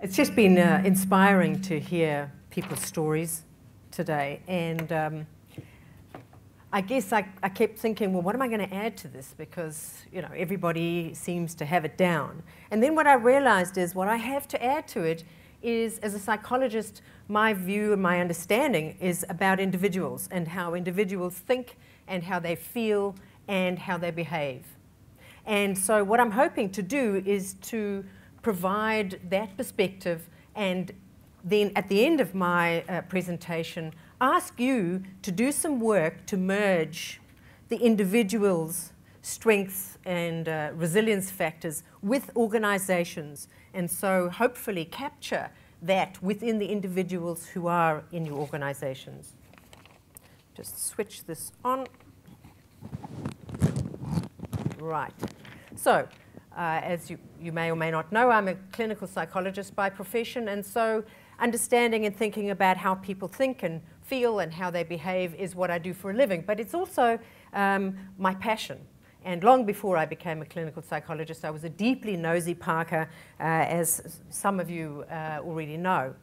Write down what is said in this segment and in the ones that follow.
It's just been inspiring to hear people's stories today, and I guess I kept thinking, well, what am I going to add to this? Because, you know, everybody seems to have it down. And then what I realized is what I have to add to it is, as a psychologist, my view and my understanding is about individuals and how individuals think and how they feel and how they behave. And so what I'm hoping to do is to provide that perspective, and then at the end of my presentation, ask you to do some work to merge the individual's strengths and resilience factors with organizations, and so hopefully capture that within the individuals who are in your organizations. Just switch this on. Right. So, as you may or may not know, I'm a clinical psychologist by profession, and so understanding and thinking about how people think and feel and how they behave is what I do for a living. But it's also my passion. And long before I became a clinical psychologist, I was a deeply nosy Parker, as some of you already know.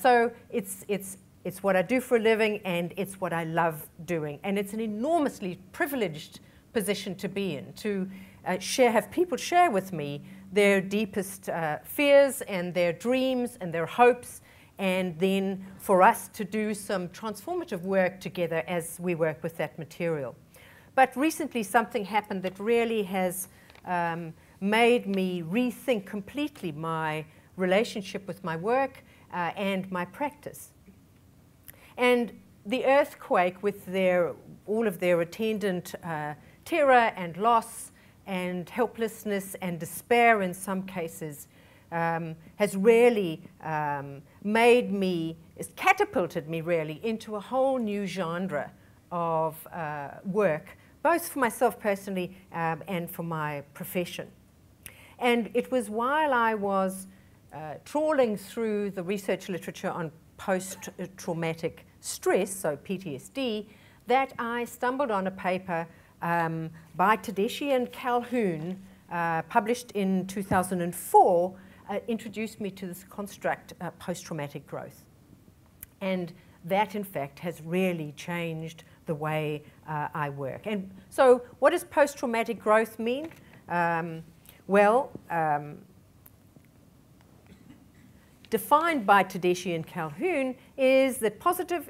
So it's what I do for a living, and it's what I love doing. And it's an enormously privileged position to be in, to have people share with me their deepest fears and their dreams and their hopes, and then for us to do some transformative work together as we work with that material. But recently something happened that really has made me rethink completely my relationship with my work and my practice. And the earthquake, with all of their attendant terror and loss and helplessness and despair in some cases, has really catapulted me really into a whole new genre of work, both for myself personally and for my profession. And it was while I was trawling through the research literature on post-traumatic stress, so PTSD, that I stumbled on a paper by Tedeschi and Calhoun, published in 2004, introduced me to this construct, post-traumatic growth. And that, in fact, has really changed the way I work. And so what does post-traumatic growth mean? Defined by Tedeschi and Calhoun, is that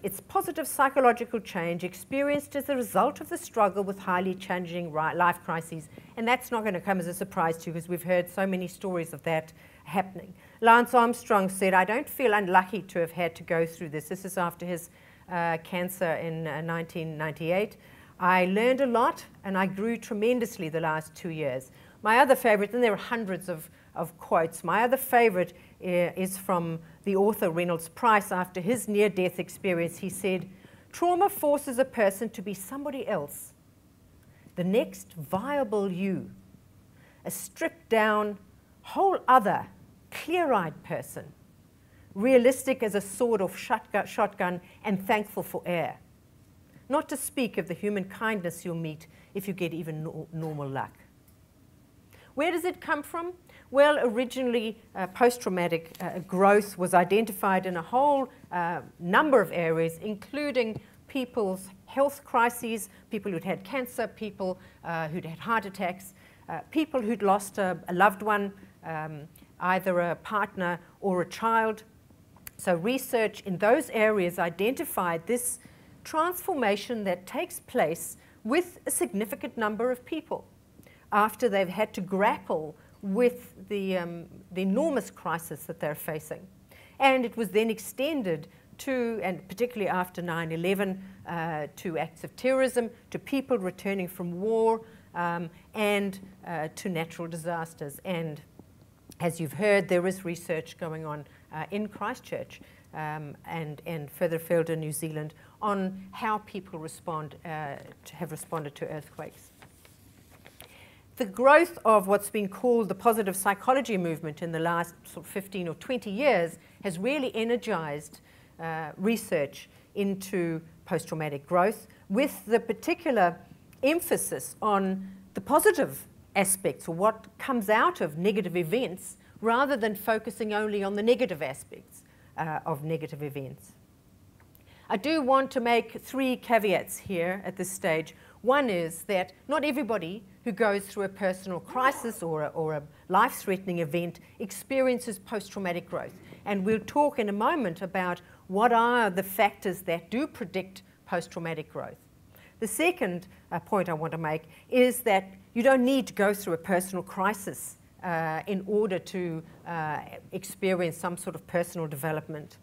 it's positive psychological change experienced as a result of the struggle with highly challenging life crises. And that's not going to come as a surprise to you, because we've heard so many stories of that happening. Lance Armstrong said, "I don't feel unlucky to have had to go through this." This is after his cancer in 1998. "I learned a lot, and I grew tremendously the last 2 years." My other favorite, and there are hundreds of quotes, my other favorite is from the author Reynolds Price. After his near-death experience, he said, "Trauma forces a person to be somebody else, the next viable you, a stripped-down, whole other, clear-eyed person, realistic as a sawed-off shotgun and thankful for air. Not to speak of the human kindness you'll meet if you get even normal luck." Where does it come from? Well, originally, post-traumatic growth was identified in a whole number of areas, including people's health crises, people who'd had cancer, people who'd had heart attacks, people who'd lost a loved one, either a partner or a child. So research in those areas identified this transformation that takes place with a significant number of people after they've had to grapple with the enormous crisis that they're facing. And it was then extended to, and particularly after 9/11, to acts of terrorism, to people returning from war, and to natural disasters. And as you've heard, there is research going on in Christchurch and further afield in New Zealand on how people have responded to earthquakes. The growth of what's been called the positive psychology movement in the last sort of 15 or 20 years has really energized research into post-traumatic growth, with the particular emphasis on the positive aspects, or what comes out of negative events, rather than focusing only on the negative aspects of negative events. I do want to make 3 caveats here at this stage. One is that not everybody who goes through a personal crisis or a life-threatening event experiences post-traumatic growth. And we'll talk in a moment about what are the factors that do predict post-traumatic growth. The second point I want to make is that you don't need to go through a personal crisis in order to experience some sort of personal development.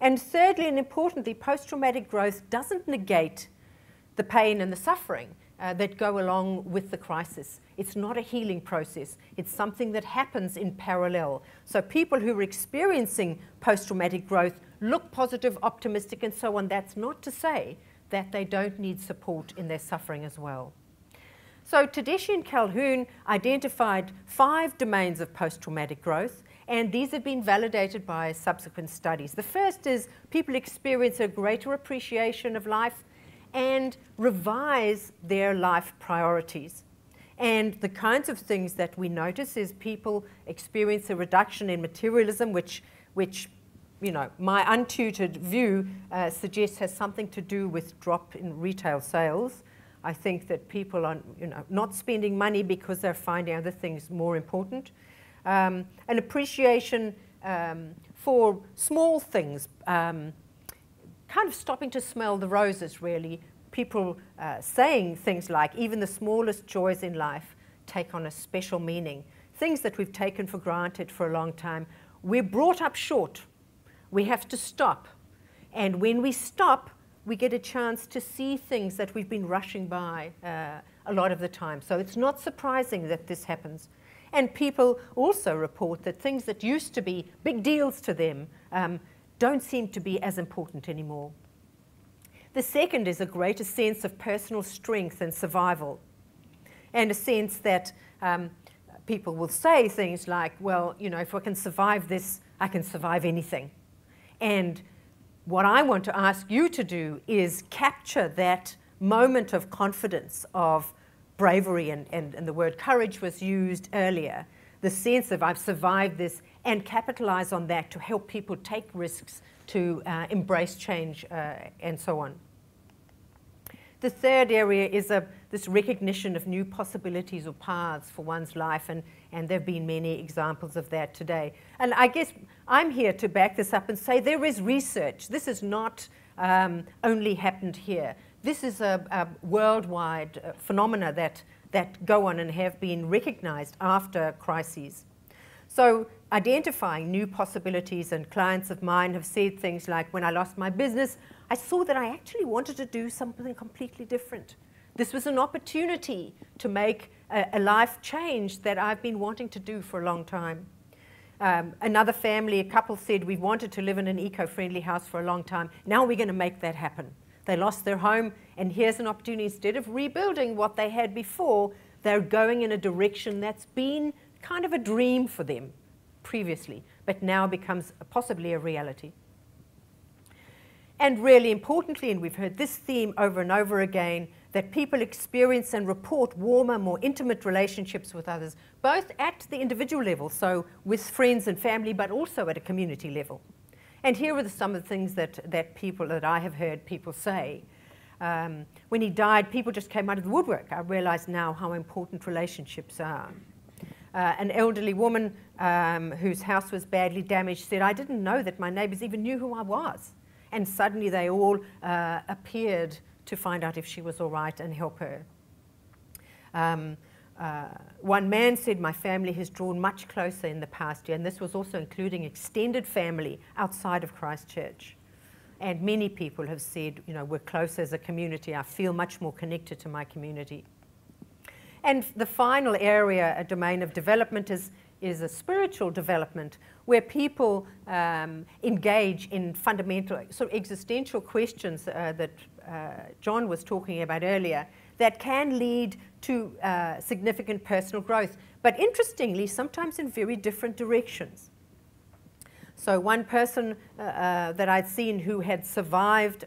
And thirdly, and importantly, post-traumatic growth doesn't negate the pain and the suffering that go along with the crisis. It's not a healing process. It's something that happens in parallel. So people who are experiencing post-traumatic growth look positive, optimistic, and so on. That's not to say that they don't need support in their suffering as well. So Tedeschi and Calhoun identified 5 domains of post-traumatic growth, and these have been validated by subsequent studies. The first is people experience a greater appreciation of life and revise their life priorities. And the kinds of things that we notice is people experience a reduction in materialism, which you know, my untutored view suggests has something to do with drop in retail sales. I think that people are, you know, not spending money because they're finding other things more important. An appreciation for small things, kind of stopping to smell the roses, really. People saying things like, even the smallest joys in life take on a special meaning. Things that we've taken for granted for a long time. We're brought up short. We have to stop. And when we stop, we get a chance to see things that we've been rushing by a lot of the time. So it's not surprising that this happens. And people also report that things that used to be big deals to them don't seem to be as important anymore. The second is a greater sense of personal strength and survival, and a sense that people will say things like, well, you know, if I can survive this, I can survive anything. And what I want to ask you to do is capture that moment of confidence, of bravery, and the word courage was used earlier, the sense of I've survived this, and capitalize on that to help people take risks, to embrace change, and so on. The third area is this recognition of new possibilities or paths for one's life, and there have been many examples of that today. And I guess I'm here to back this up and say there is research. This has not only happened here. This is a worldwide phenomena that go on and have been recognized after crises. So identifying new possibilities, and clients of mine have said things like, when I lost my business, I saw that I actually wanted to do something completely different. This was an opportunity to make a life change that I've been wanting to do for a long time. Another family, a couple said, we've wanted to live in an eco-friendly house for a long time. Now we're going to make that happen. They lost their home, and here's an opportunity. Instead of rebuilding what they had before, they're going in a direction that's been kind of a dream for them previously, but now becomes possibly a reality. And really importantly, and we've heard this theme over and over again, that people experience and report warmer, more intimate relationships with others, both at the individual level, so with friends and family, but also at a community level. And here are some of the things that I have heard people say. When he died, people just came out of the woodwork. I realize now how important relationships are. An elderly woman whose house was badly damaged said, I didn't know that my neighbors even knew who I was. And suddenly they all appeared to find out if she was all right and help her. One man said, my family has drawn much closer in the past year, and this was also including extended family outside of Christchurch. And many people have said, you know, we're close as a community. I feel much more connected to my community. And the final area, a domain of development, is a spiritual development, where people engage in fundamental, sort of existential questions that John was talking about earlier, that can lead to significant personal growth, but interestingly, sometimes in very different directions. So one person that I'd seen who had survived